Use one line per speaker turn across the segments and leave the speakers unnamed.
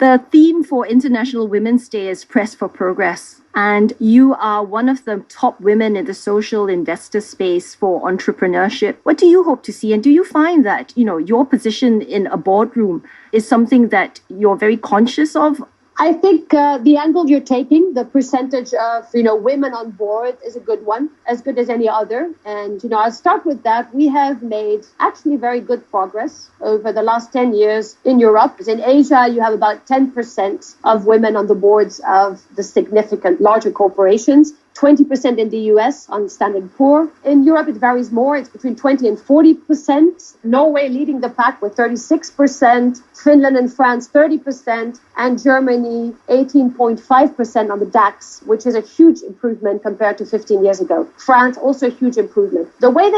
The theme for International Women's Day is Press for Progress. And you are one of the top women in the social investor space for entrepreneurship. What do you hope to see? And do you find that, your position in a boardroom is something that you're very conscious of?
I think the angle you're taking, the percentage of, women on board is a good one, as good as any other. And, I'll start with that. We have made actually very good progress over the last 10 years in Europe. In Asia, you have about 10% of women on the boards of the significant larger corporations. 20% in the US on Standard & Poor. In Europe, it varies more. It's between 20 and 40%. Norway leading the pack with 36%. Finland and France, 30%. And Germany, 18.5% on the DAX, which is a huge improvement compared to 15 years ago. France, also a huge improvement. The way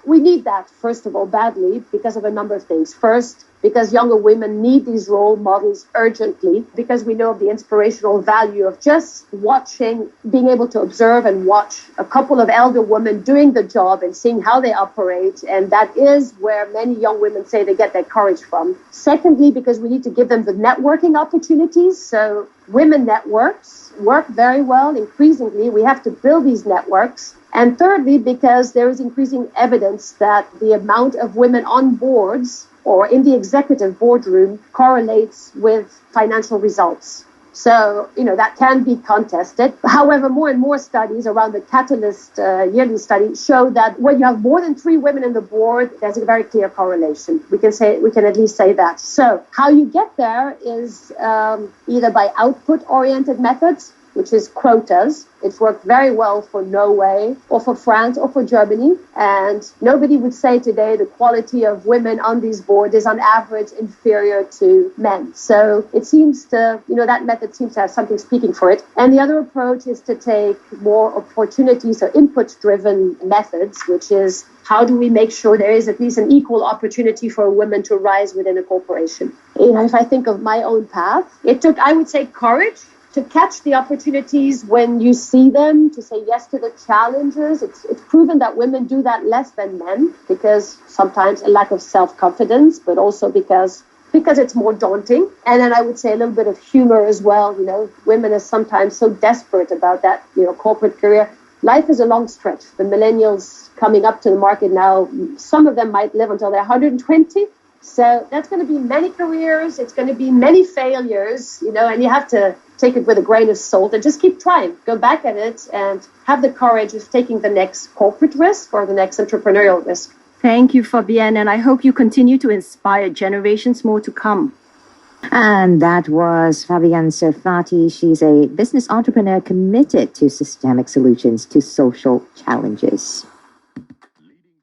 we need that, first of all, badly, because of a number of things. First, because younger women need these role models urgently, because we know of the inspirational value of just watching, being able to observe and watch a couple of elder women doing the job and seeing how they operate. And that is where many young women say they get their courage from. Secondly, because we need to give them the networking opportunities. So women networks work very well. Increasingly, we have to build these networks. And thirdly, because there is increasing evidence that the amount of women on boards or in the executive boardroom correlates with financial results. So, that can be contested. However, more and more studies around the Catalyst yearly study show that when you have more than 3 women in the board, there's a very clear correlation. We can at least say that. So how you get there is either by output-oriented methods, which is quotas. It's worked very well for Norway or for France or for Germany. And nobody would say today the quality of women on these boards is on average inferior to men. So it seems that method seems to have something speaking for it. And the other approach is to take more opportunities or input-driven methods, which is how do we make sure there is at least an equal opportunity for women to rise within a corporation? If I think of my own path, it took, I would say, courage to catch the opportunities when you see them, to say yes to the challenges. It's proven that women do that less than men because sometimes a lack of self-confidence, but also because it's more daunting. And then I would say a little bit of humor as well. Women are sometimes so desperate about that, corporate career. Life is a long stretch. The millennials coming up to the market now, some of them might live until they're 120. So that's going to be many careers. It's going to be many failures, and you have to take it with a grain of salt and just keep trying. Go back at it and have the courage of taking the next corporate risk or the next entrepreneurial risk.
Thank you, Fabienne, and I hope you continue to inspire generations more to come.
And that was Fabienne Serfaty. She's a business entrepreneur committed to systemic solutions to social challenges.